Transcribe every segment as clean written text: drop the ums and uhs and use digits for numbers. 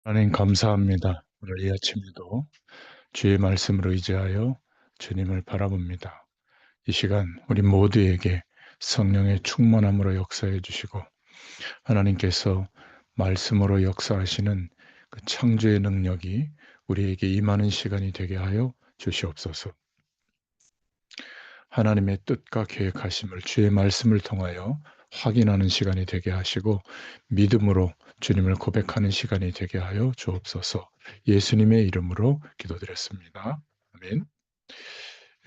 하나님 감사합니다. 오늘 이 아침에도 주의 말씀으로 의지하여 주님을 바라봅니다. 이 시간 우리 모두에게 성령의 충만함으로 역사해 주시고 하나님께서 말씀으로 역사하시는 그 창조의 능력이 우리에게 임하는 시간이 되게 하여 주시옵소서. 하나님의 뜻과 계획하심을 주의 말씀을 통하여 확인하는 시간이 되게 하시고 믿음으로 주님을 고백하는 시간이 되게 하여 주옵소서. 예수님의 이름으로 기도드렸습니다. 아멘.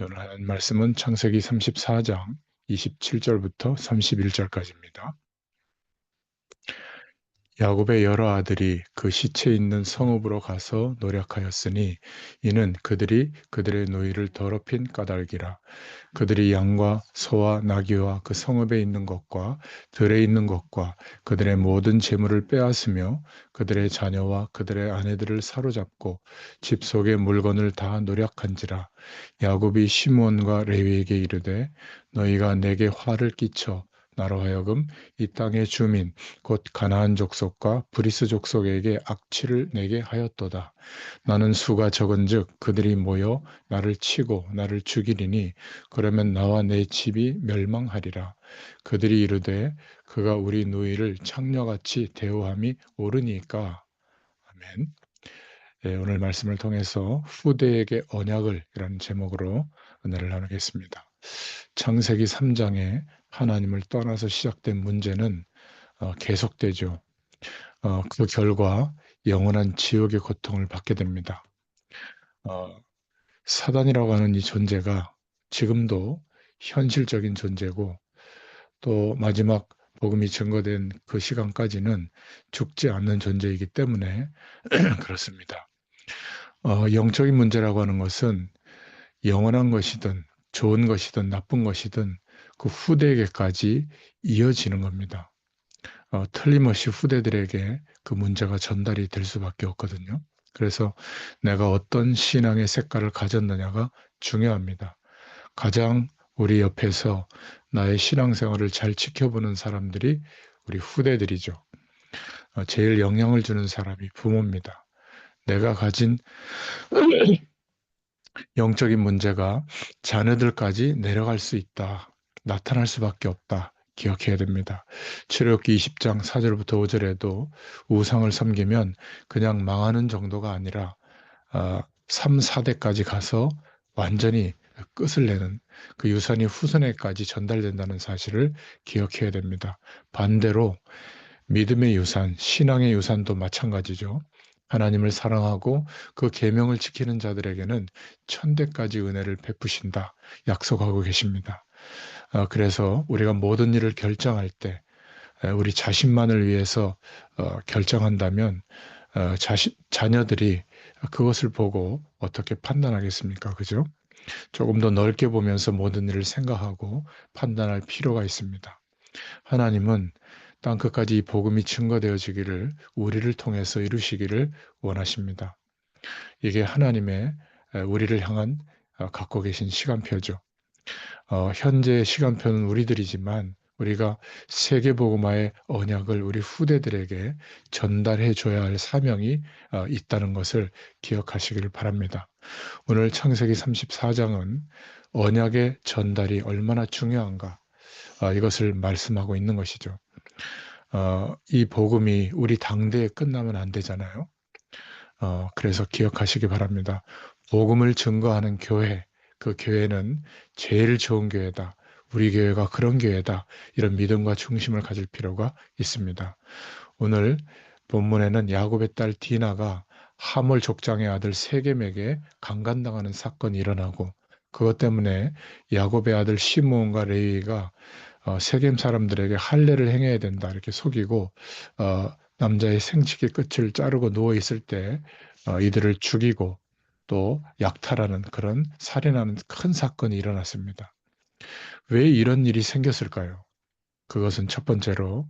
오늘 하나님 말씀은 창세기 34장 27절부터 31절까지입니다. 야곱의 여러 아들이 그 시체 있는 성읍으로 가서 노력하였으니 이는 그들이 그들의 누이를 더럽힌 까닭이라. 그들이 양과 소와 나귀와 그 성읍에 있는 것과 들에 있는 것과 그들의 모든 재물을 빼앗으며 그들의 자녀와 그들의 아내들을 사로잡고 집 속의 물건을 다 노력한지라. 야곱이 시므온과 레위에게 이르되 너희가 내게 화를 끼쳐 나로 하여금 이 땅의 주민 곧 가나안 족속과 브리스 족속에게 악취를 내게 하였도다. 나는 수가 적은즉 그들이 모여 나를 치고 나를 죽이리니 그러면 나와 내 집이 멸망하리라. 그들이 이르되 그가 우리 누이를 창녀같이 대우함이 옳으니까. 아멘. 네, 오늘 말씀을 통해서 후대에게 언약을 이라는 제목으로 은혜를 나누겠습니다. 창세기 3장에 하나님을 떠나서 시작된 문제는 계속되죠. 그 결과 영원한 지옥의 고통을 받게 됩니다. 어, 사단이라고 하는 이 존재가 지금도 현실적인 존재고 또 마지막 복음이 증거된 그 시간까지는 죽지 않는 존재이기 때문에 그렇습니다. 영적인 문제라고 하는 것은 영원한 것이든 좋은 것이든 나쁜 것이든 그 후대에게까지 이어지는 겁니다. 틀림없이 후대들에게 그 문제가 전달이 될 수밖에 없거든요. 그래서 내가 어떤 신앙의 색깔을 가졌느냐가 중요합니다. 가장 우리 옆에서 나의 신앙생활을 잘 지켜보는 사람들이 우리 후대들이죠. 제일 영향을 주는 사람이 부모입니다. 내가 가진 영적인 문제가 자녀들까지 내려갈 수 있다. 나타날 수밖에 없다. 기억해야 됩니다. 출애굽기 20장 4절부터 5절에도 우상을 섬기면 그냥 망하는 정도가 아니라 3, 4대까지 가서 완전히 끝을 내는 그 유산이 후손에까지 전달된다는 사실을 기억해야 됩니다. 반대로 믿음의 유산, 신앙의 유산도 마찬가지죠. 하나님을 사랑하고 그 계명을 지키는 자들에게는 천대까지 은혜를 베푸신다 약속하고 계십니다. 그래서 우리가 모든 일을 결정할 때 우리 자신만을 위해서 결정한다면 자녀들이 그것을 보고 어떻게 판단하겠습니까? 그죠? 조금 더 넓게 보면서 모든 일을 생각하고 판단할 필요가 있습니다. 하나님은 땅끝까지 이 복음이 증거되어지기를 우리를 통해서 이루시기를 원하십니다. 이게 하나님의 우리를 향한 갖고 계신 시간표죠. 현재 시간표는 우리들이지만 우리가 세계복음화의 언약을 우리 후대들에게 전달해 줘야 할 사명이 있다는 것을 기억하시기를 바랍니다. 오늘 창세기 34장은 언약의 전달이 얼마나 중요한가 이것을 말씀하고 있는 것이죠. 이 복음이 우리 당대에 끝나면 안 되잖아요. 그래서 기억하시기 바랍니다. 복음을 증거하는 교회, 그 교회는 제일 좋은 교회다. 우리 교회가 그런 교회다. 이런 믿음과 중심을 가질 필요가 있습니다. 오늘 본문에는 야곱의 딸 디나가 하몰 족장의 아들 세겜에게 강간당하는 사건이 일어나고 그것 때문에 야곱의 아들 시므온과 레위가 세겜 사람들에게 할례를 행해야 된다 이렇게 속이고 남자의 생식의 끝을 자르고 누워 있을 때 이들을 죽이고 또 약탈하는 그런 살인하는 큰 사건이 일어났습니다. 왜 이런 일이 생겼을까요? 그것은 첫 번째로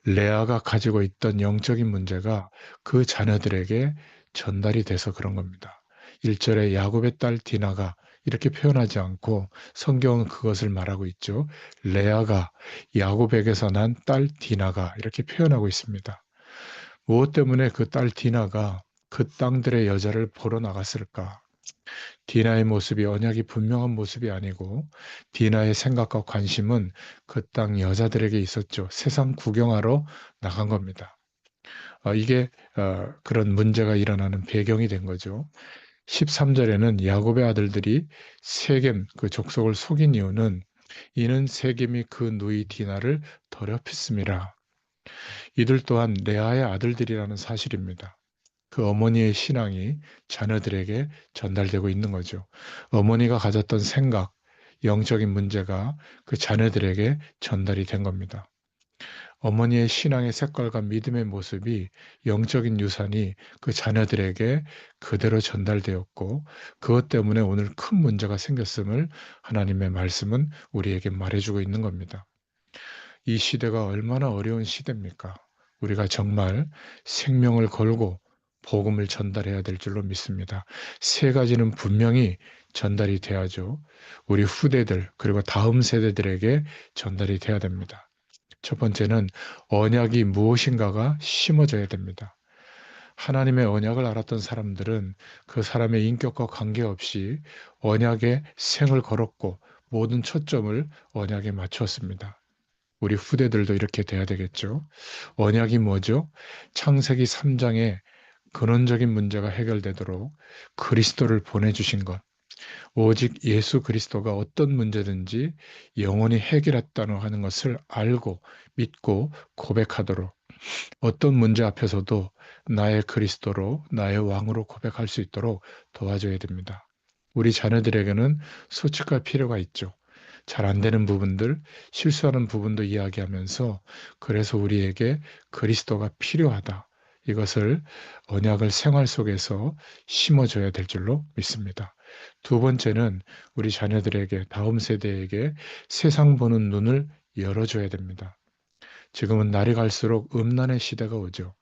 레아가 가지고 있던 영적인 문제가 그 자녀들에게 전달이 돼서 그런 겁니다. 1절에 야곱의 딸 디나가 이렇게 표현하지 않고 성경은 그것을 말하고 있죠. 레아가 야곱에게서 난 딸 디나가 이렇게 표현하고 있습니다. 무엇 때문에 그 딸 디나가 그 땅들의 여자를 보러 나갔을까? 디나의 모습이 언약이 분명한 모습이 아니고 디나의 생각과 관심은 그 땅 여자들에게 있었죠. 세상 구경하러 나간 겁니다. 이게 그런 문제가 일어나는 배경이 된 거죠. 13절에는 야곱의 아들들이 세겜 그 족속을 속인 이는 세겜이 그 누이 디나를 더럽혔음이라. 이들 또한 레아의 아들들이라는 사실입니다. 그 어머니의 신앙이 자녀들에게 전달되고 있는 거죠. 어머니가 가졌던 생각, 영적인 문제가 그 자녀들에게 전달이 된 겁니다. 어머니의 신앙의 색깔과 믿음의 모습이 영적인 유산이 그 자녀들에게 그대로 전달되었고 그것 때문에 오늘 큰 문제가 생겼음을 하나님의 말씀은 우리에게 말해주고 있는 겁니다. 이 시대가 얼마나 어려운 시대입니까? 우리가 정말 생명을 걸고 복음을 전달해야 될 줄로 믿습니다. 세 가지는 분명히 전달이 돼야죠. 우리 후대들 그리고 다음 세대들에게 전달이 돼야 됩니다. 첫 번째는 언약이 무엇인가가 심어져야 됩니다. 하나님의 언약을 알았던 사람들은 그 사람의 인격과 관계없이 언약에 생을 걸었고 모든 초점을 언약에 맞췄습니다. 우리 후대들도 이렇게 돼야 되겠죠. 언약이 뭐죠? 창세기 3장에 근원적인 문제가 해결되도록 그리스도를 보내주신 것. 오직 예수 그리스도가 어떤 문제든지 영원히 해결했다는 하는 것을 알고 믿고 고백하도록 어떤 문제 앞에서도 나의 그리스도로 나의 왕으로 고백할 수 있도록 도와줘야 됩니다. 우리 자녀들에게는 솔직할 필요가 있죠. 잘 안 되는 부분들, 실수하는 부분도 이야기하면서 그래서 우리에게 그리스도가 필요하다. 이것을 언약을 생활 속에서 심어줘야 될 줄로 믿습니다. 두 번째는 우리 자녀들에게, 다음 세대에게 세상 보는 눈을 열어줘야 됩니다. 지금은 날이 갈수록 음란의 시대가 오죠.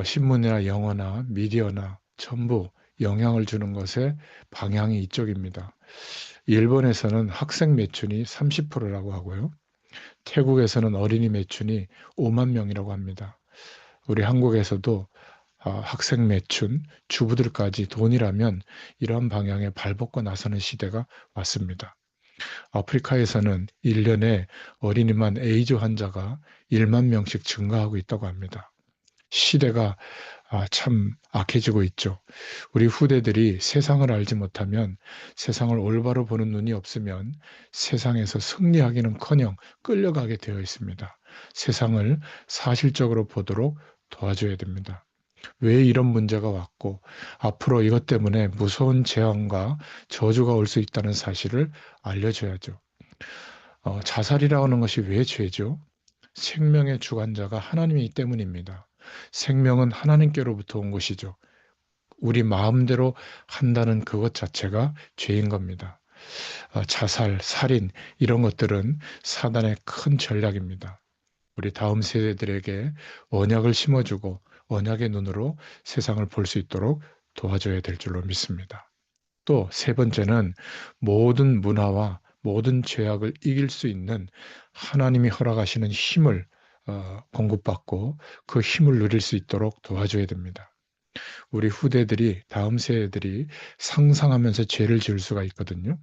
신문이나 영화나 미디어나 전부 영향을 주는 것에 방향이 이쪽입니다. 일본에서는 학생 매춘이 30%라고 하고요. 태국에서는 어린이 매춘이 5만 명이라고 합니다. 우리 한국에서도 학생 매춘, 주부들까지 돈이라면 이러한 방향에 발벗고 나서는 시대가 왔습니다. 아프리카에서는 1년에 어린이만 에이즈 환자가 1만 명씩 증가하고 있다고 합니다. 시대가 참 악해지고 있죠. 우리 후대들이 세상을 알지 못하면 세상을 올바로 보는 눈이 없으면 세상에서 승리하기는커녕 끌려가게 되어 있습니다. 세상을 사실적으로 보도록 도와줘야 됩니다. 왜 이런 문제가 왔고 앞으로 이것 때문에 무서운 재앙과 저주가 올 수 있다는 사실을 알려줘야죠. 자살이라고 하는 것이 왜 죄죠? 생명의 주관자가 하나님이기 때문입니다. 생명은 하나님께로부터 온 것이죠. 우리 마음대로 한다는 그것 자체가 죄인 겁니다. 자살, 살인 이런 것들은 사단의 큰 전략입니다. 우리 다음 세대들에게 언약을 심어주고 언약의 눈으로 세상을 볼 수 있도록 도와줘야 될 줄로 믿습니다. 또 세 번째는 모든 문화와 모든 죄악을 이길 수 있는 하나님이 허락하시는 힘을 공급받고 그 힘을 누릴 수 있도록 도와줘야 됩니다. 우리 후대들이 다음 세대들이 상상하면서 죄를 지을 수가 있거든요.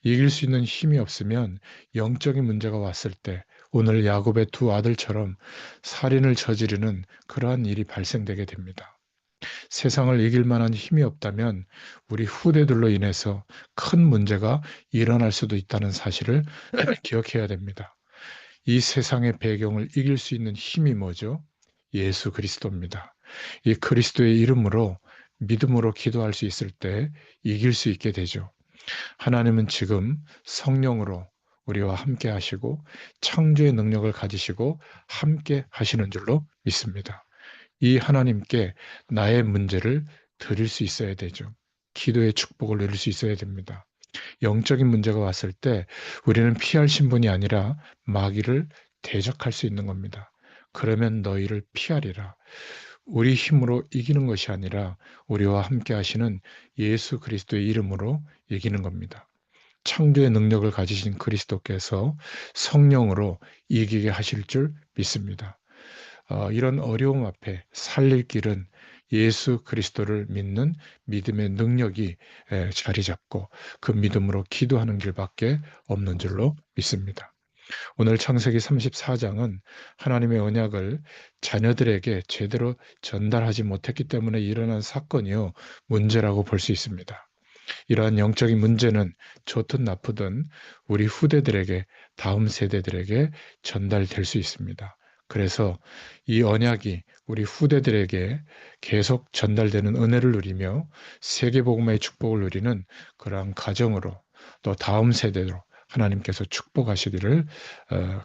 이길 수 있는 힘이 없으면 영적인 문제가 왔을 때 오늘 야곱의 두 아들처럼 살인을 저지르는 그러한 일이 발생되게 됩니다. 세상을 이길 만한 힘이 없다면 우리 후대들로 인해서 큰 문제가 일어날 수도 있다는 사실을 기억해야 됩니다. 이 세상의 배경을 이길 수 있는 힘이 뭐죠? 예수 그리스도입니다. 이 그리스도의 이름으로 믿음으로 기도할 수 있을 때 이길 수 있게 되죠. 하나님은 지금 성령으로 우리와 함께 하시고 창조의 능력을 가지시고 함께 하시는 줄로 믿습니다. 이 하나님께 나의 문제를 드릴 수 있어야 되죠. 기도의 축복을 누릴 수 있어야 됩니다. 영적인 문제가 왔을 때 우리는 피할 신분이 아니라 마귀를 대적할 수 있는 겁니다. 그러면 너희를 피하리라. 우리 힘으로 이기는 것이 아니라 우리와 함께 하시는 예수 그리스도의 이름으로 이기는 겁니다. 창조의 능력을 가지신 그리스도께서 성령으로 이기게 하실 줄 믿습니다. 이런 어려움 앞에 살릴 길은 예수 그리스도를 믿는 믿음의 능력이 자리 잡고 그 믿음으로 기도하는 길밖에 없는 줄로 믿습니다. 오늘 창세기 34장은 하나님의 언약을 자녀들에게 제대로 전달하지 못했기 때문에 일어난 사건이요, 문제라고 볼 수 있습니다. 이러한 영적인 문제는 좋든 나쁘든 우리 후대들에게, 다음 세대들에게 전달될 수 있습니다. 그래서 이 언약이 우리 후대들에게 계속 전달되는 은혜를 누리며 세계복음의 축복을 누리는 그러한 가정으로, 또 다음 세대로 하나님께서 축복하시기를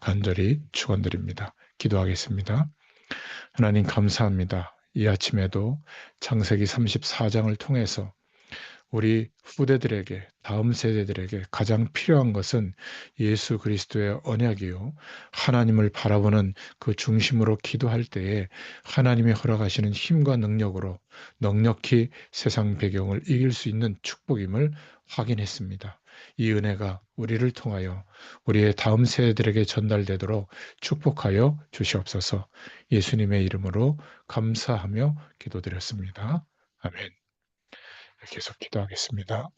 간절히 축원드립니다. 기도하겠습니다. 하나님 감사합니다. 이 아침에도 창세기 34장을 통해서 우리 후대들에게, 다음 세대들에게 가장 필요한 것은 예수 그리스도의 언약이요, 하나님을 바라보는 그 중심으로 기도할 때에 하나님이 허락하시는 힘과 능력으로 넉넉히 세상 배경을 이길 수 있는 축복임을 확인했습니다. 이 은혜가 우리를 통하여 우리의 다음 세대들에게 전달되도록 축복하여 주시옵소서. 예수님의 이름으로 감사하며 기도드렸습니다. 아멘. 계속 기도하겠습니다.